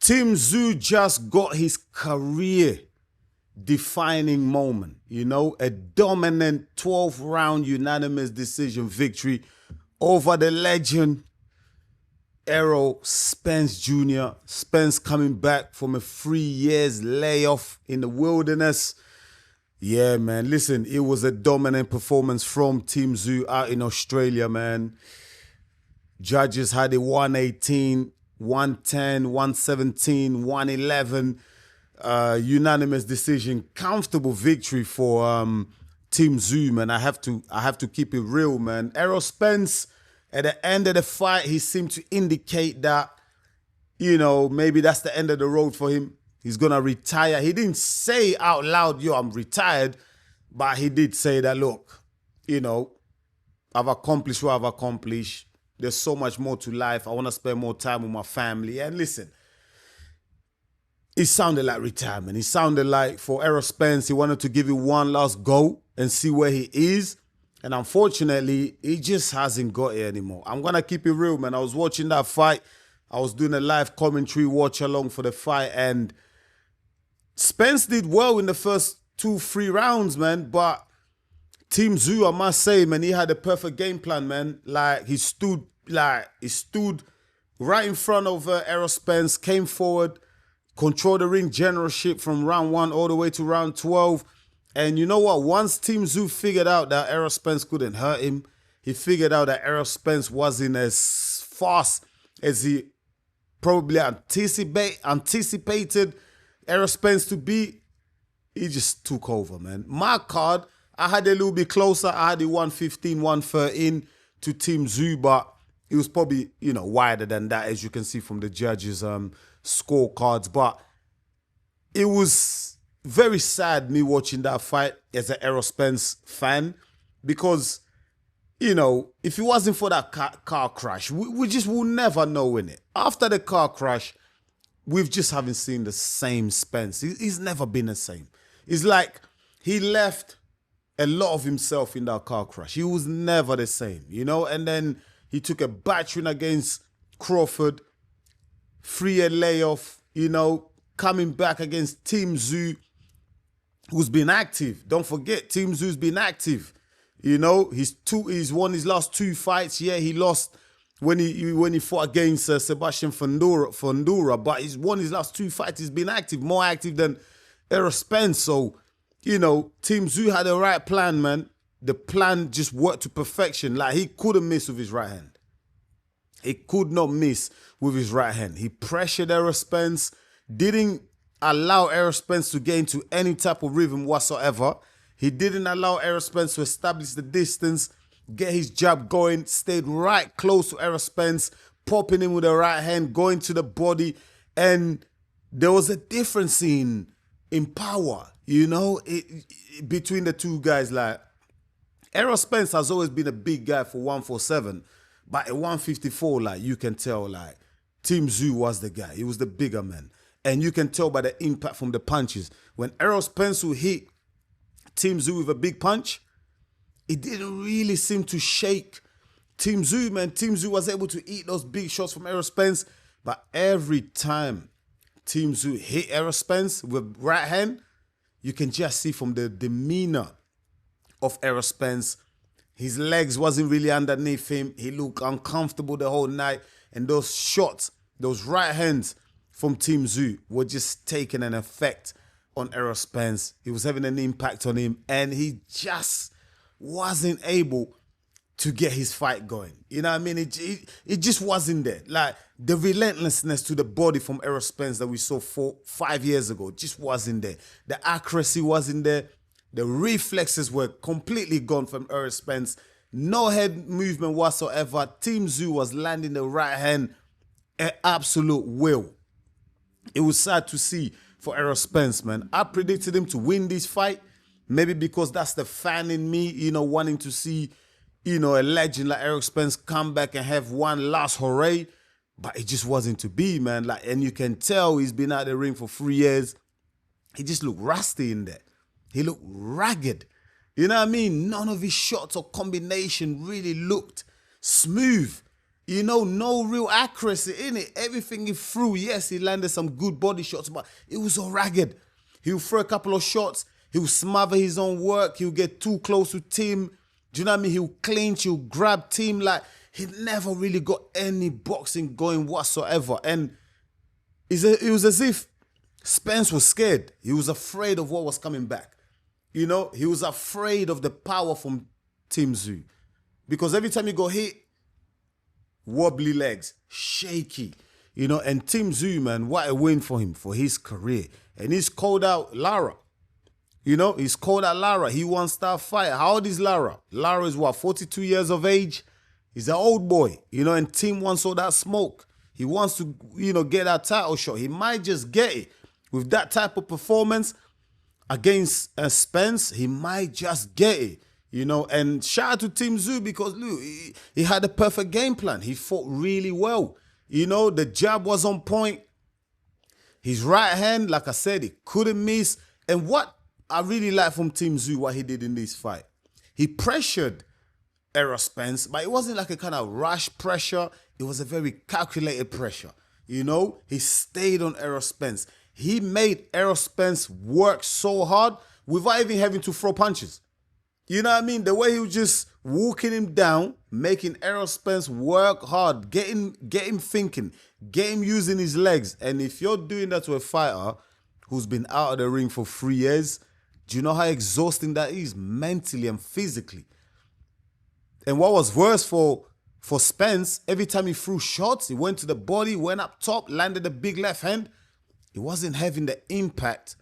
Tim Tszyu just got his career-defining moment, you know, a dominant 12-round unanimous decision victory over the legend Errol Spence Jr. Spence coming back from a 3 years layoff in the wilderness. Yeah, man, listen, it was a dominant performance from Tim Tszyu out in Australia, man. Judges had a 118, 110, 117, 111 unanimous decision, comfortable victory for Tim Tszyu, man. I have to keep it real, man. Errol Spence, at the end of the fight, he seemed to indicate that, you know, maybe that's the end of the road for him. He's gonna retire. He didn't say out loud, yo, I'm retired, but he did say that, look, you know, I've accomplished what I've accomplished. There's so much more to life. I want to spend more time with my family. And listen, it sounded like retirement. It sounded like for Errol Spence, he wanted to give it one last go and see where he is. And unfortunately, he just hasn't got it anymore. I'm going to keep it real, man. I was watching that fight. I was doing a live commentary watch along for the fight. And Spence did well in the first 2-3 rounds, man. But Tim Tszyu, I must say, man, he had a perfect game plan, man. Like, he stood right in front of Errol Spence, came forward, controlled the ring generalship from round 1 all the way to round 12. And you know what? Once Tim Tszyu figured out that Errol Spence couldn't hurt him, he figured out that Errol Spence wasn't as fast as he probably anticipated Errol Spence to be. He just took over, man. My card, I had a little bit closer. I had the 115, 113 to Tim Tszyu, but it was probably, you know, wider than that, as you can see from the judges' scorecards. But it was very sad me watching that fight as an Errol Spence fan, because, you know, if it wasn't for that car crash, we just will never know, innit? After the car crash, we've just haven't seen the same Spence. He's never been the same. It's like he left a lot of himself in that car crash. He was never the same, you know? And then he took a battering against Crawford, 3-year layoff, you know, coming back against Tim Tszyu, who's been active. Don't forget, Tim Tszyu's been active. You know, he's won his last 2 fights. Yeah, he lost when he fought against Sebastian Fundora, but he's won his last 2 fights. He's been active, more active than Errol Spence. So, you know, Tim Tszyu had the right plan, man. The plan just worked to perfection. Like, he couldn't miss with his right hand. He could not miss with his right hand. He pressured Errol Spence, didn't allow Errol Spence to get into any type of rhythm whatsoever. He didn't allow Errol Spence to establish the distance, get his jab going, stayed right close to Errol Spence, popping him with the right hand, going to the body. And there was a difference in power, you know, between the two guys. Like, Errol Spence has always been a big guy for 147, but at 154, like, you can tell, like, Tim Tszyu was the guy. He was the bigger man. And you can tell by the impact from the punches. When Errol Spence would hit Tim Tszyu with a big punch, it didn't really seem to shake Tim Tszyu, man. Tim Tszyu was able to eat those big shots from Errol Spence, but every time Tim Tszyu hit Errol Spence with right hand, you can just see from the demeanor of Errol Spence, his legs wasn't really underneath him. He looked uncomfortable the whole night. And those shots, those right hands from Tim Tszyu were just taking an effect on Errol Spence. He was having an impact on him, and he just wasn't able to get his fight going. You know what I mean? It just wasn't there. Like, the relentlessness to the body from Errol Spence that we saw 5 years ago just wasn't there. The accuracy wasn't there. The reflexes were completely gone from Errol Spence. No head movement whatsoever. Tim Tszyu was landing the right hand at absolute will. It was sad to see for Errol Spence, man. I predicted him to win this fight, maybe because that's the fan in me, you know, wanting to see, you know, a legend like Errol Spence come back and have one last hooray. But it just wasn't to be, man. Like, and you can tell he's been out the ring for 3 years. He just looked rusty in there. He looked ragged. You know what I mean? None of his shots or combination really looked smooth. You know, no real accuracy in it. Everything he threw, yes, he landed some good body shots, but it was all ragged. He'll throw a couple of shots. He'll smother his own work. He'll get too close to Tim. Do you know what I mean? He'll clinch. He'll grab Tim. Like, he never really got any boxing going whatsoever. And it was as if Spence was scared. He was afraid of what was coming back. You know, he was afraid of the power from Tim Tszyu. Because every time he got hit, wobbly legs, shaky. You know, and Tim Tszyu, man, what a win for him, for his career. And he's called out Lara. You know, he's called out Lara. He wants that fight. How old is Lara? Lara is what, 42 years of age? He's an old boy, you know, and Tim wants all that smoke. He wants to, you know, get that title shot. He might just get it. With that type of performance against Spence, he might just get it, you know. And shout out to Tim Tszyu because, look, he had a perfect game plan. He fought really well. You know, the jab was on point. His right hand, like I said, he couldn't miss. And what I really like from Tim Tszyu, what he did in this fight, he pressured Errol Spence, but it wasn't like a kind of rush pressure. It was a very calculated pressure. You know, he stayed on Errol Spence. He made Errol Spence work so hard without even having to throw punches. You know what I mean? The way he was just walking him down, making Errol Spence work hard, get him thinking, get him using his legs. And if you're doing that to a fighter who's been out of the ring for 3 years, do you know how exhausting that is mentally and physically? And what was worse for Spence, every time he threw shots, he went to the body, went up top, landed a big left hand. He wasn't having the impact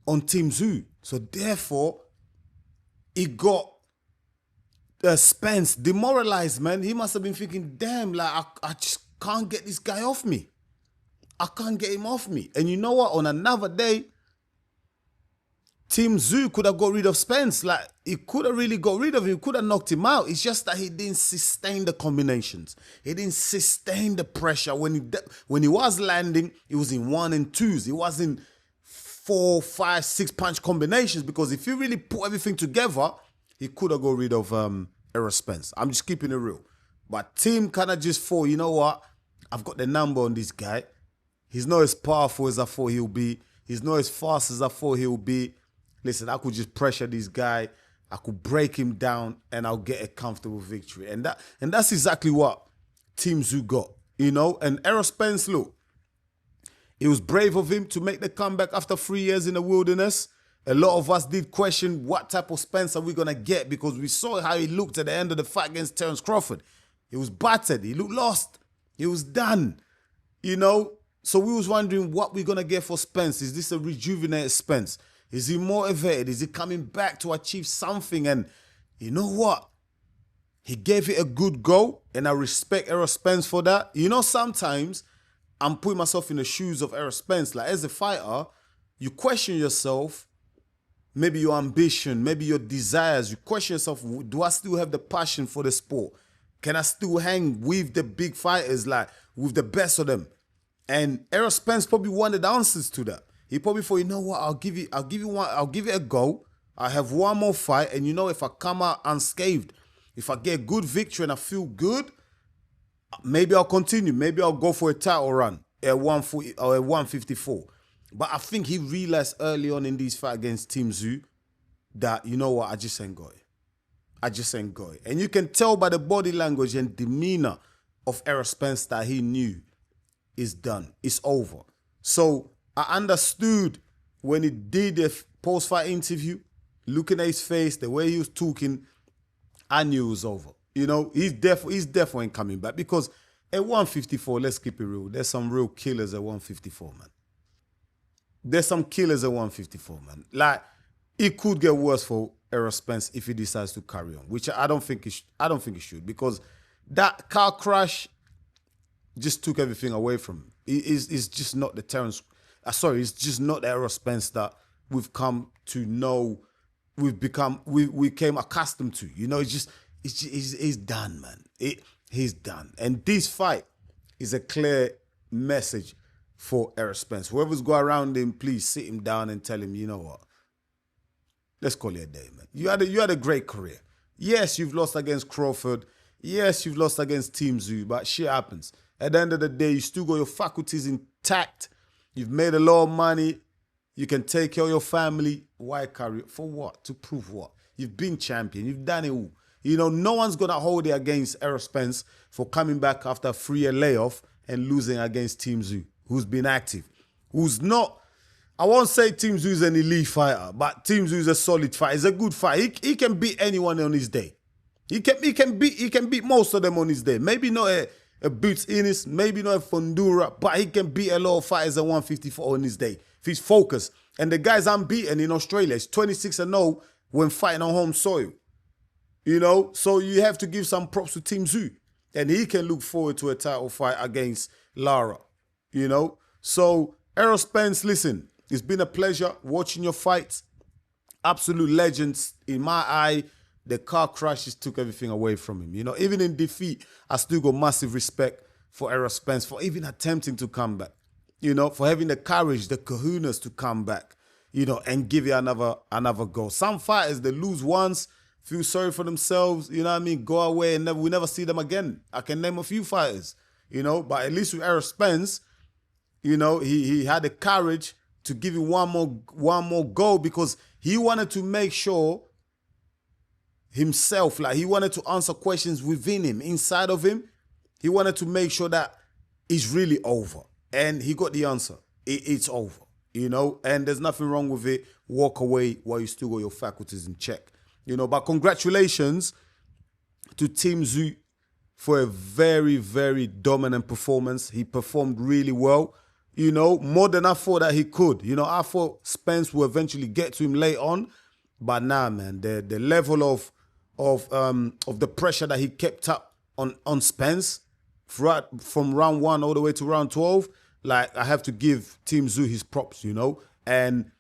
on Tim Tszyu. So therefore, he got Spence demoralized, man. He must have been thinking, damn, like, I just can't get this guy off me. I can't get him off me. And you know what? On another day, Tim Tszyu could have got rid of Spence. Like, he could have really got rid of him. He could have knocked him out. It's just that he didn't sustain the combinations. He didn't sustain the pressure. When he was landing, it was in 1 and 2s. It wasn't 4, 5, 6 punch combinations, because if you really put everything together, he could have got rid of Errol Spence. I'm just keeping it real. But Tim kind of just thought, you know what? I've got the number on this guy. He's not as powerful as I thought he'll be. He's not as fast as I thought he'll be. Listen, I could just pressure this guy. I could break him down and I'll get a comfortable victory. And that's exactly what Tim Tszyu got, you know? And Errol Spence, look, it was brave of him to make the comeback after 3 years in the wilderness. A lot of us did question what type of Spence are we going to get, because we saw how he looked at the end of the fight against Terence Crawford. He was battered. He looked lost. He was done, you know? So we was wondering what we're going to get for Spence. Is this a rejuvenated Spence? Is he motivated? Is he coming back to achieve something? And you know what? He gave it a good go, and I respect Errol Spence for that. You know, sometimes I'm putting myself in the shoes of Errol Spence. Like, as a fighter, you question yourself, maybe your ambition, maybe your desires. You question yourself, do I still have the passion for the sport? Can I still hang with the big fighters, like with the best of them? And Errol Spence probably wanted answers to that. He probably thought, you know what, I'll give it a go. I have one more fight, and you know, if I come out unscathed, if I get a good victory and I feel good, maybe I'll continue. Maybe I'll go for a title run at 140 or at 154. But I think he realized early on in this fight against Tim Tszyu that, you know what, I just ain't got it. I just ain't got it. And you can tell by the body language and demeanor of Errol Spence that he knew it's done. It's over. So I understood when he did the post-fight interview, looking at his face, the way he was talking, I knew it was over. You know, he's definitely coming back, because at 154, let's keep it real, there's some real killers at 154, man. There's some killers at 154, man. Like, it could get worse for Errol Spence if he decides to carry on, which I don't think he should, because that car crash just took everything away from him. It's just not the Terence. It's just not the Errol Spence that we've come to know. We came accustomed to. You know, he's done, man. He's done. And this fight is a clear message for Errol Spence. Whoever's go around him, please sit him down and tell him, you know what? Let's call it a day, man. You had a great career. Yes, you've lost against Crawford. Yes, you've lost against Tim Tszyu, but shit happens. At the end of the day, you still got your faculties intact. You've made a lot of money. You can take care of your family. Why carry it? For what? To prove what? You've been champion. You've done it all. You know, no one's going to hold it against Errol Spence for coming back after a 3-year layoff and losing against Tim Tszyu, who's been active, who's not, I won't say Tim Tszyu is an elite fighter, but Tim Tszyu is a solid fighter. He's a good fighter. He can beat anyone on his day. He can beat most of them on his day. Maybe not a Boots Ennis, maybe not a Fundura, but he can beat a lot of fighters at 154 on his day if he's focused. And the guy's unbeaten in Australia. He's 26-0 when fighting on home soil. You know, so you have to give some props to Tim Tszyu. And he can look forward to a title fight against Lara. You know, so Errol Spence, listen, it's been a pleasure watching your fights. Absolute legends in my eye. The car crashes took everything away from him. You know, even in defeat, I still got massive respect for Errol Spence for even attempting to come back. You know, for having the courage, the kahunas to come back, you know, and give it another go. Some fighters, they lose once, feel sorry for themselves, you know what I mean, go away and we never see them again. I can name a few fighters, you know, but at least with Errol Spence, you know, he had the courage to give it one more go because he wanted to make sure himself, like he wanted to answer questions within him, inside of him. He wanted to make sure that it's really over. And he got the answer. It's over, you know, and there's nothing wrong with it. Walk away while you still got your faculties in check, you know. But congratulations to Tim Tszyu for a very, very dominant performance. He performed really well, you know, more than I thought that he could. You know, I thought Spence will eventually get to him late on, but nah, man, the level of the pressure that he kept up on Spence from round 1 all the way to round 12, like I have to give Tim Tszyu his props, you know, and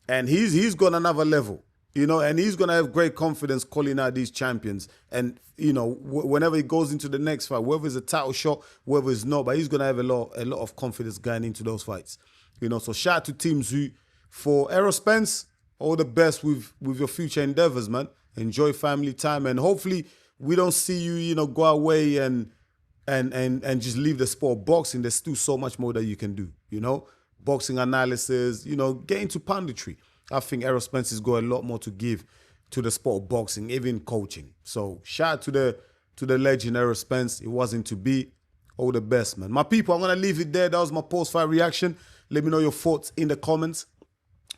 he's gone another level, you know, and he's gonna have great confidence calling out these champions, and you know, whenever he goes into the next fight, whether it's a title shot, whether it's not, but he's gonna have a lot of confidence going into those fights, you know. So shout out to Tim Tszyu. For Errol Spence, all the best with your future endeavors, man. Enjoy family time, and hopefully we don't see you, you know, go away and just leave the sport of boxing. There's still so much more that you can do, you know, boxing analysis, you know, get into punditry. I think Errol Spence has got a lot more to give to the sport of boxing, even coaching. So shout out to the legend Errol Spence. It wasn't to be. All the best, man. My people, I'm gonna leave it there. That was my post-fight reaction. Let me know your thoughts in the comments.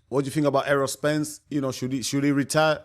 What do you think about Errol Spence? You know, should he retire?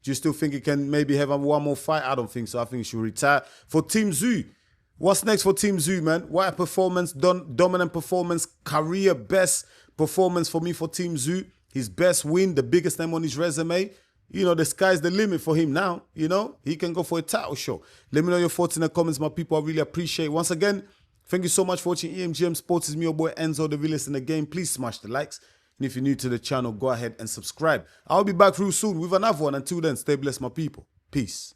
Do you still think he can maybe have one more fight? I don't think so. I think he should retire. For Tim Tszyu, what's next for Tim Tszyu, man? What a performance, dominant performance, career best performance for me for Tim Tszyu. His best win, the biggest name on his resume. You know, the sky's the limit for him now. You know, he can go for a title shot. Let me know your thoughts in the comments, my people. I really appreciate it. Once again, thank you so much for watching EMGM Sports. It's me, your boy Enzo, the realest in the game. Please smash the likes. And if you're new to the channel, go ahead and subscribe. I'll be back real soon with another one. Until then, stay blessed, my people. Peace.